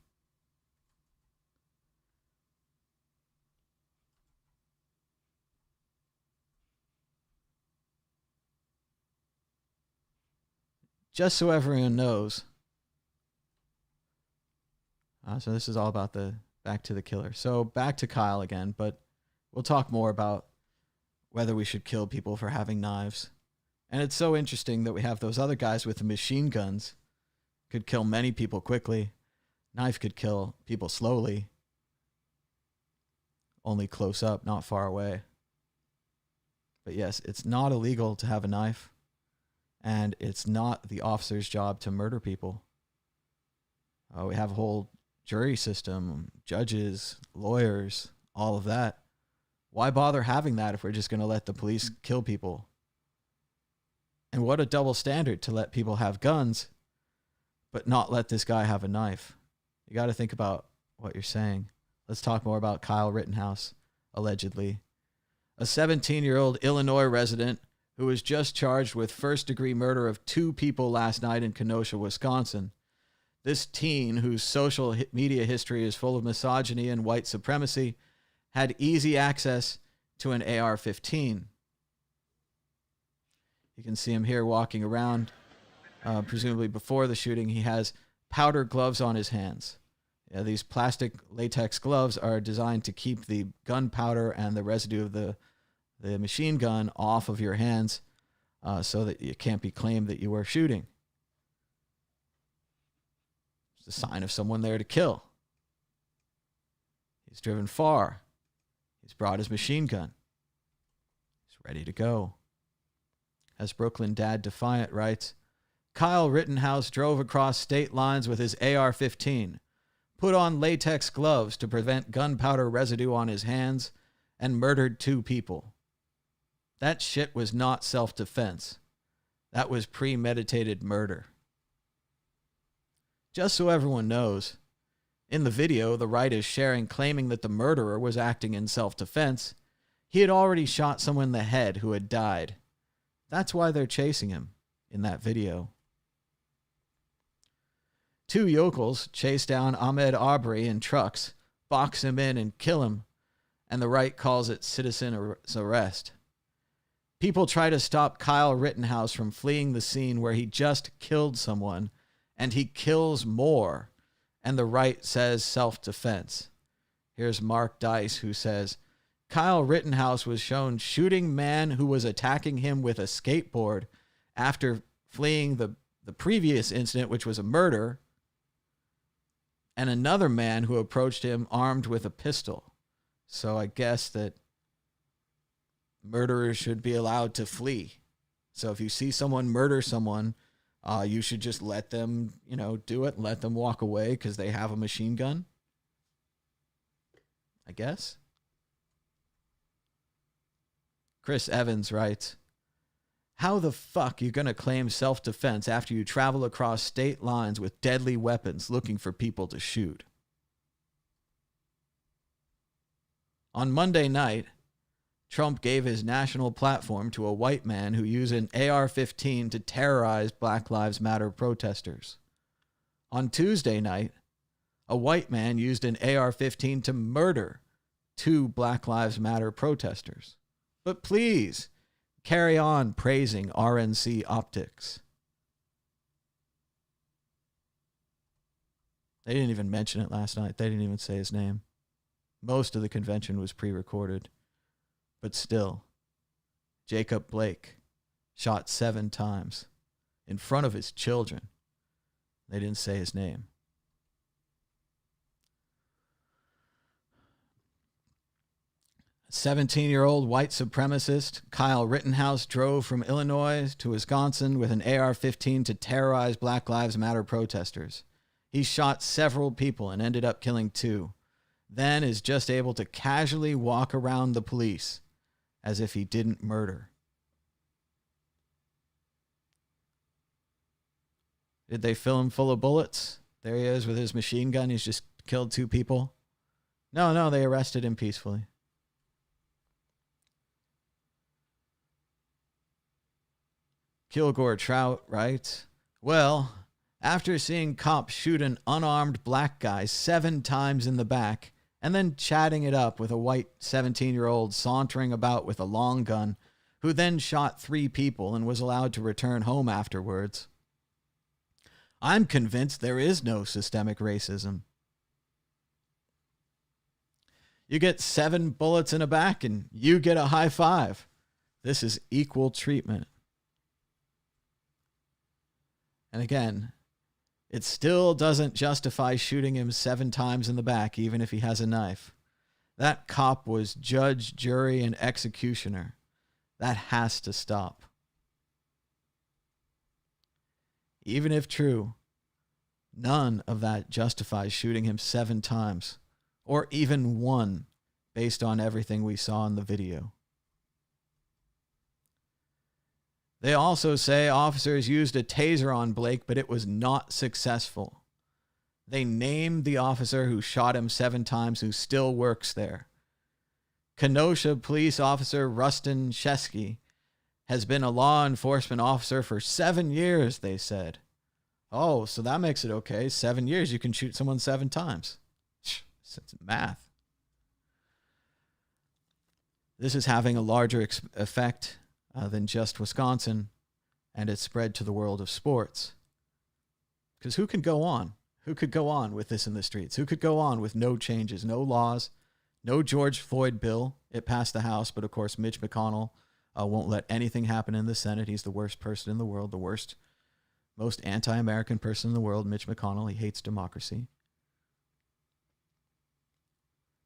Just so everyone knows. So this is all about the back to the killer. So back to Kyle again, but we'll talk more about whether we should kill people for having knives. And it's so interesting that we have those other guys with the machine guns. Could kill many people quickly. Knife could kill people slowly. Only close up, not far away. But yes, it's not illegal to have a knife. And it's not the officer's job to murder people. We have a whole jury system, judges, lawyers, all of that. Why bother having that if we're just going to let the police kill people? And what a double standard to let people have guns, but not let this guy have a knife. You got to think about what you're saying. Let's talk more about Kyle Rittenhouse, allegedly. A 17-year-old Illinois resident who was just charged with first-degree murder of 2 people last night in Kenosha, Wisconsin. This teen, whose social media history is full of misogyny and white supremacy, had easy access to an AR-15. You can see him here walking around. Presumably before the shooting, he has powder gloves on his hands. Yeah, these plastic latex gloves are designed to keep the gunpowder and the residue of the machine gun off of your hands so that it can't be claimed that you were shooting. It's a sign of someone there to kill. He's driven far. He's brought his machine gun. He's ready to go. As Brooklyn Dad Defiant writes, Kyle Rittenhouse drove across state lines with his AR-15, put on latex gloves to prevent gunpowder residue on his hands, and murdered 2 people. That shit was not self-defense. That was premeditated murder. Just so everyone knows, in the video the right is sharing claiming that the murderer was acting in self-defense, he had already shot someone in the head who had died. That's why they're chasing him in that video. 2 yokels chase down Ahmaud Arbery in trucks, box him in and kill him, and the right calls it citizen arrest. People try to stop Kyle Rittenhouse from fleeing the scene where he just killed someone, and he kills more, and the right says self-defense. Here's Mark Dice, who says, Kyle Rittenhouse was shown shooting man who was attacking him with a skateboard after fleeing the previous incident, which was a murder, and another man who approached him armed with a pistol. So I guess that murderers should be allowed to flee. So if you see someone murder someone, you should just let them, do it and let them walk away because they have a machine gun, I guess. Chris Evans writes, how the fuck are you going to claim self-defense after you travel across state lines with deadly weapons looking for people to shoot? On Monday night, Trump gave his national platform to a white man who used an AR-15 to terrorize Black Lives Matter protesters. On Tuesday night, a white man used an AR-15 to murder 2 Black Lives Matter protesters. But please, carry on praising RNC optics. They didn't even mention it last night. They didn't even say his name. Most of the convention was pre-recorded. But still, Jacob Blake shot 7 times in front of his children. They didn't say his name. A 17-year-old white supremacist, Kyle Rittenhouse, drove from Illinois to Wisconsin with an AR-15 to terrorize Black Lives Matter protesters. He shot several people and ended up killing 2, then is just able to casually walk around the police as if he didn't murder. Did they fill him full of bullets? There he is with his machine gun. He's just killed 2 people. No, they arrested him peacefully. Kilgore Trout writes, well, after seeing cops shoot an unarmed black guy 7 times in the back, and then chatting it up with a white 17-year-old sauntering about with a long gun, who then shot 3 people and was allowed to return home afterwards, I'm convinced there is no systemic racism. You get 7 bullets in the back and you get a high five. This is equal treatment. And again, it still doesn't justify shooting him 7 times in the back, even if he has a knife. That cop was judge, jury, and executioner. That has to stop. Even if true, none of that justifies shooting him 7 times, or even 1, based on everything we saw in the video. They also say officers used a taser on Blake, but it was not successful. They named the officer who shot him 7 times, who still works there. Kenosha police officer Rustin Shesky has been a law enforcement officer for 7 years, they said. Oh, so that makes it okay. 7 years, you can shoot someone 7 times. It's math. This is having a larger effect than just Wisconsin, and it's spread to the world of sports. Because who can go on? Who could go on with this in the streets? Who could go on with no changes, no laws, no George Floyd bill? It passed the House, but of course Mitch McConnell won't let anything happen in the Senate. He's the worst person in the world, the worst, most anti-American person in the world, Mitch McConnell. He hates democracy.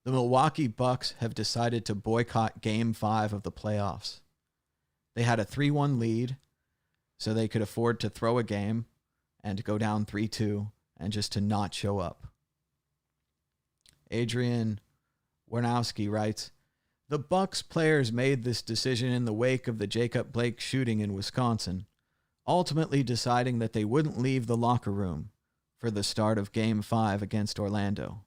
The Milwaukee Bucks have decided to boycott Game 5 of the playoffs. They had a 3-1 lead. so they could afford to throw a game and to go down 3-2 and just to not show up. Adrian Warnowski writes, the Bucks players made this decision in the wake of the Jacob Blake shooting in Wisconsin, ultimately deciding that they wouldn't leave the locker room for the start of Game 5 against Orlando.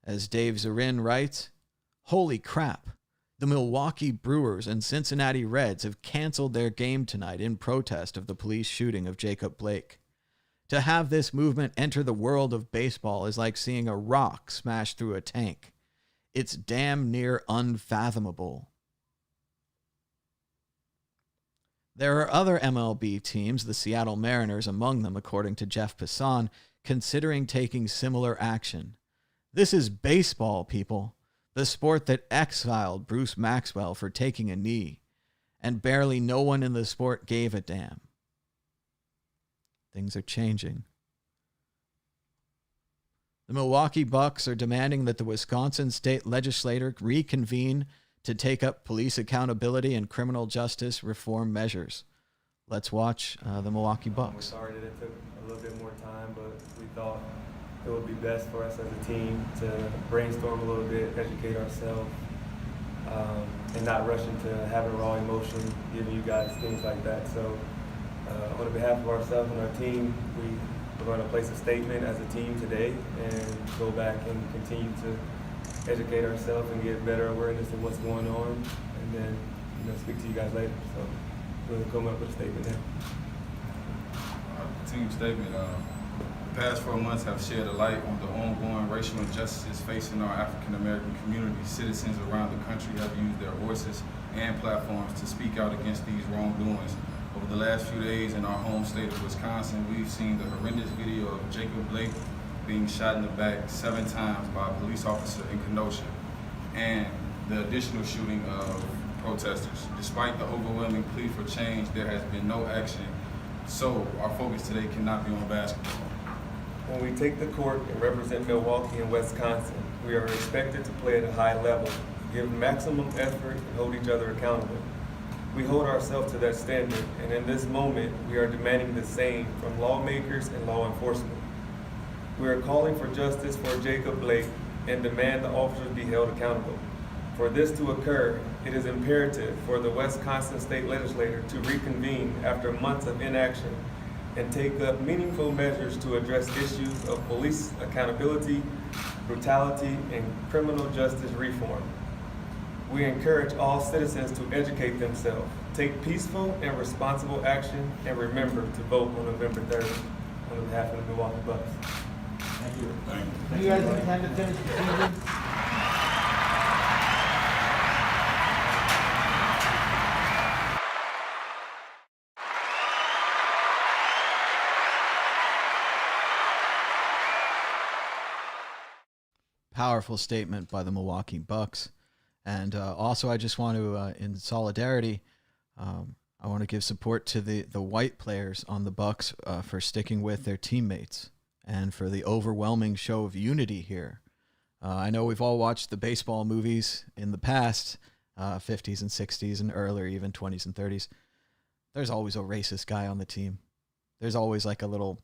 As Dave Zarin writes, holy crap, the Milwaukee Brewers and Cincinnati Reds have canceled their game tonight in protest of the police shooting of Jacob Blake. To have this movement enter the world of baseball is like seeing a rock smash through a tank. It's damn near unfathomable. There are other MLB teams, the Seattle Mariners among them, according to Jeff Passan, considering taking similar action. This is baseball, people. The sport that exiled Bruce Maxwell for taking a knee, and barely no one in the sport gave a damn. Things are changing. The Milwaukee Bucks are demanding that the Wisconsin state legislature reconvene to take up police accountability and criminal justice reform measures. Let's watch the Milwaukee Bucks. We're sorry that it took a little bit more time, but we thought it would be best for us as a team to brainstorm a little bit, educate ourselves, and not rush into having raw emotion, giving you guys things like that. So on behalf of ourselves and our team, we're going to place a statement as a team today and go back and continue to educate ourselves and get better awareness of what's going on, and then speak to you guys later. So we'll come up with a statement now. Team statement. The past 4 months have shed a light on the ongoing racial injustices facing our African American community. Citizens around the country have used their voices and platforms to speak out against these wrongdoings. Over the last few days in our home state of Wisconsin, we've seen the horrendous video of Jacob Blake being shot in the back 7 times by a police officer in Kenosha, and the additional shooting of protesters. Despite the overwhelming plea for change, there has been no action. So our focus today cannot be on basketball. When we take the court and represent Milwaukee and Wisconsin, we are expected to play at a high level, give maximum effort, and hold each other accountable. We hold ourselves to that standard, and in this moment, we are demanding the same from lawmakers and law enforcement. We are calling for justice for Jacob Blake and demand the officers be held accountable. For this to occur, it is imperative for the Wisconsin State Legislature to reconvene after months of inaction and take up meaningful measures to address issues of police accountability, brutality, and criminal justice reform. We encourage all citizens to educate themselves, take peaceful and responsible action, and remember to vote on November 3rd on behalf of the Milwaukee Bucks. Thank you. Do you guys intend to finish the season? Powerful statement by the Milwaukee Bucks. And also, I just want to, in solidarity, I want to give support to the white players on the Bucks for sticking with their teammates and for the overwhelming show of unity here. I know we've all watched the baseball movies in the past, 50s and 60s and earlier, even 20s and 30s. There's always a racist guy on the team. There's always like a little,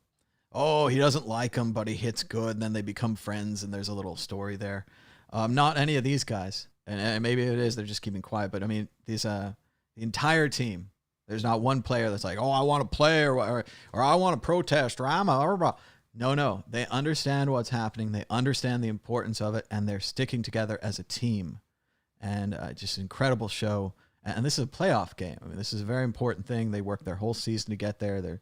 oh, he doesn't like him, but he hits good, and then they become friends, and there's a little story there. Not any of these guys. And maybe it is, they're just keeping quiet. But, I mean, these the entire team, there's not one player that's like, oh, I want to play or I want to protest or I'm a... No. They understand what's happening. They understand the importance of it, and they're sticking together as a team. And just an incredible show. And this is a playoff game. I mean, this is a very important thing. They worked their whole season to get there.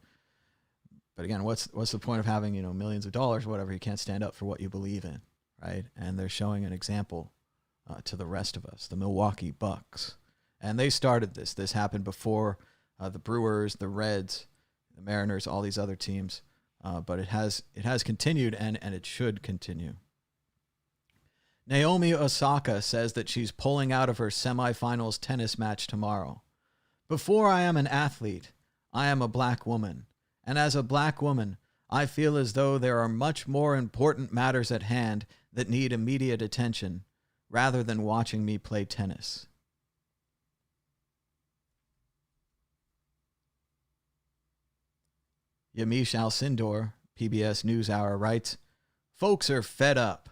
But again, what's the point of having, millions of dollars or whatever? You can't stand up for what you believe in, right? And they're showing an example to the rest of us, the Milwaukee Bucks. And they started this. This happened before the Brewers, the Reds, the Mariners, all these other teams. But it has continued, and it should continue. Naomi Osaka says that she's pulling out of her semifinals tennis match tomorrow. Before I am an athlete, I am a black woman. And as a black woman, I feel as though there are much more important matters at hand that need immediate attention rather than watching me play tennis. Yamiche Alcindor, PBS NewsHour, writes, "Folks are fed up.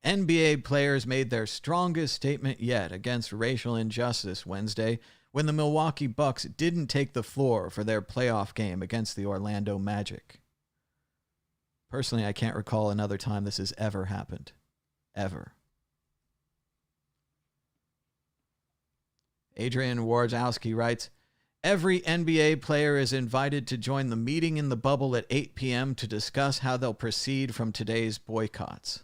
NBA players made their strongest statement yet against racial injustice Wednesday when the Milwaukee Bucks didn't take the floor for their playoff game against the Orlando Magic. Personally, I can't recall another time this has ever happened. Ever." Adrian Wojciechowski writes, "Every NBA player is invited to join the meeting in the bubble at 8 p.m. to discuss how they'll proceed from today's boycotts."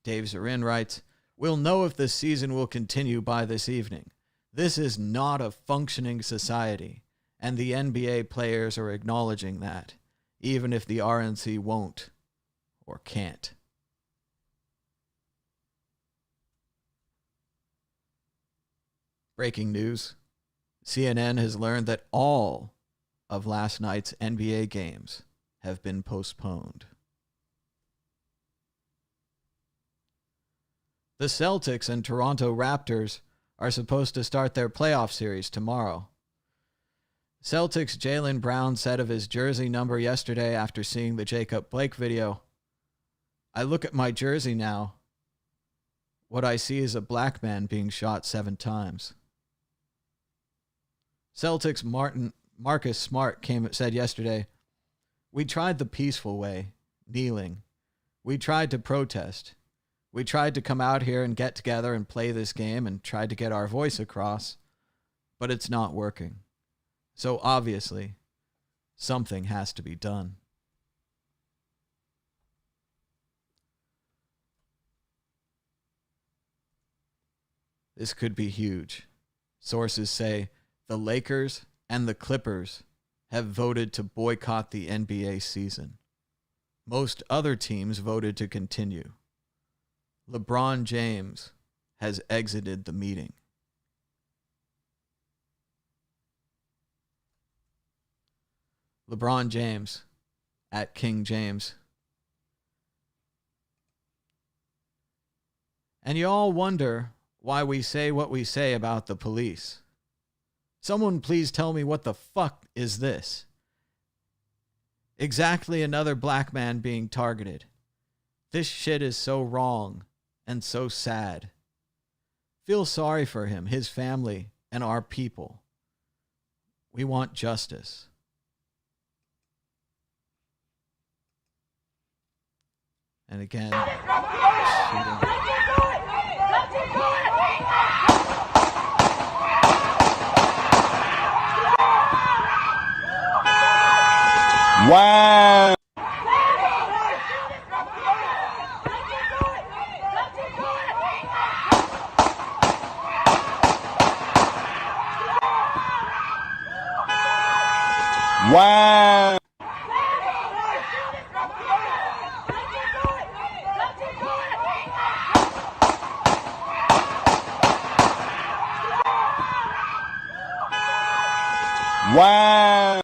Dave Zarin writes, "We'll know if the season will continue by this evening. This is not a functioning society, and the NBA players are acknowledging that, even if the RNC won't or can't." Breaking news. CNN has learned that all of last night's NBA games have been postponed. The Celtics and Toronto Raptors are supposed to start their playoff series tomorrow. Celtics' Jaylen Brown said of his jersey number yesterday after seeing the Jacob Blake video, "I look at my jersey now. What I see is a black man being shot 7 times. Celtics' Marcus Smart said yesterday, "We tried the peaceful way, kneeling. We tried to protest. We tried to come out here and get together and play this game and tried to get our voice across, but it's not working. So obviously, something has to be done." This could be huge. Sources say the Lakers and the Clippers have voted to boycott the NBA season. Most other teams voted to continue. LeBron James has exited the meeting. LeBron James at King James. And you all wonder why we say what we say about the police. Someone please tell me, what the fuck is this? Exactly another black man being targeted. This shit is so wrong and so sad. Feel sorry for him, his family, and our people. We want justice. And again, shooting. Wow. Wow. Wow.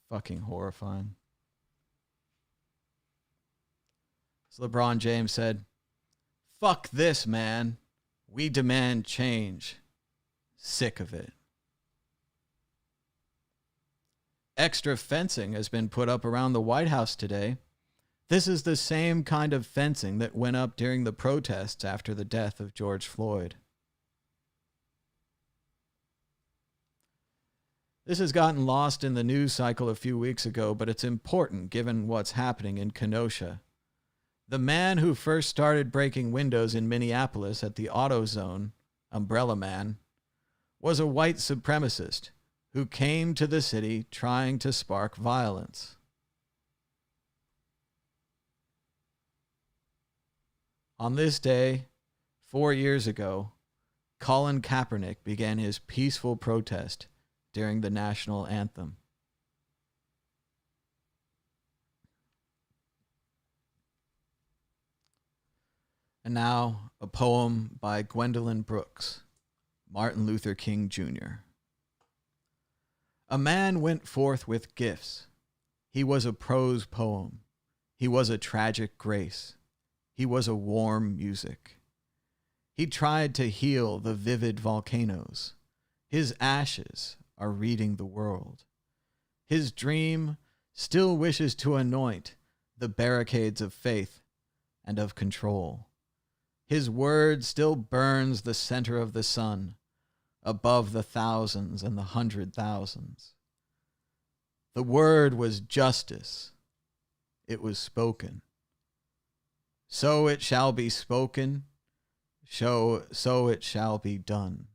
Fucking horrifying. So LeBron James said, "Fuck this, man. We demand change. Sick of it." Extra fencing has been put up around the White House today. This is the same kind of fencing that went up during the protests after the death of George Floyd. This has gotten lost in the news cycle a few weeks ago, but it's important given what's happening in Kenosha. The man who first started breaking windows in Minneapolis at the AutoZone, Umbrella Man, was a white supremacist who came to the city trying to spark violence. On this day, 4 years ago, Colin Kaepernick began his peaceful protest during the national anthem. And now, a poem by Gwendolyn Brooks, Martin Luther King Jr. A man went forth with gifts. He was a prose poem. He was a tragic grace. He was a warm music. He tried to heal the vivid volcanoes. His ashes are reading the world. His dream still wishes to anoint the barricades of faith and of control. His word still burns the center of the sun, above the thousands and the 100,000s. The word was justice. It was spoken. So it shall be spoken, so it shall be done.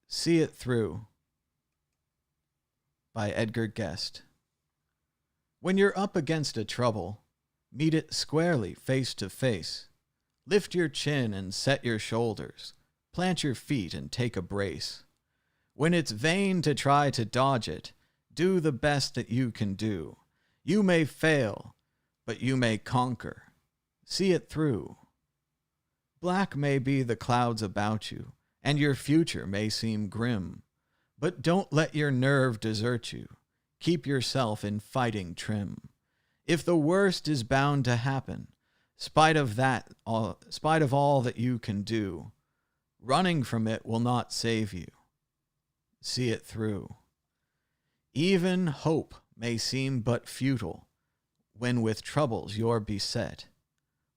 See It Through by Edgar Guest. When you're up against a trouble, meet it squarely, face to face. Lift your chin and set your shoulders. Plant your feet and take a brace. When it's vain to try to dodge it, do the best that you can do. You may fail, but you may conquer. See it through. Black may be the clouds about you, and your future may seem grim. But don't let your nerve desert you. Keep yourself in fighting trim. If the worst is bound to happen, spite of all that you can do, running from it will not save you. See it through. Even hope may seem but futile when with troubles you're beset.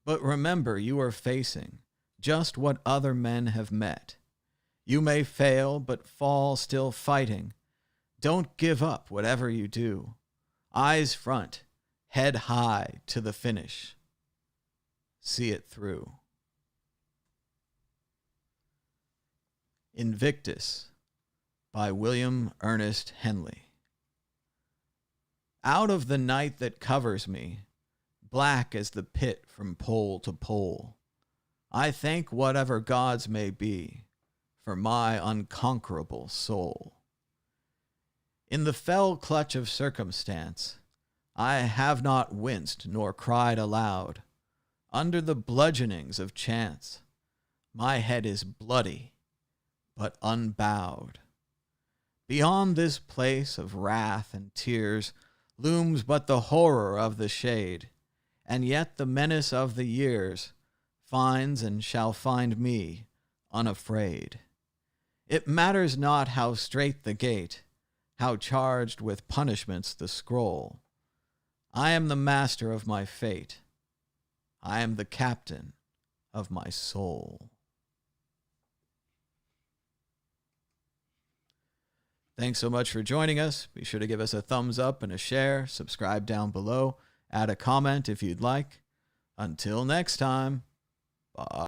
But remember you are facing just what other men have met. You may fail, but fall still fighting. Don't give up whatever you do. Eyes front, head high to the finish. See it through. Invictus by William Ernest Henley. Out of the night that covers me, black as the pit from pole to pole, I thank whatever gods may be for my unconquerable soul. In the fell clutch of circumstance, I have not winced nor cried aloud. Under the bludgeonings of chance, my head is bloody, but unbowed. Beyond this place of wrath and tears looms but the horror of the shade, and yet the menace of the years finds and shall find me unafraid. It matters not how strait the gate, how charged with punishments the scroll. I am the master of my fate. I am the captain of my soul. Thanks so much for joining us. Be sure to give us a thumbs up and a share. Subscribe down below. Add a comment if you'd like. Until next time, bye.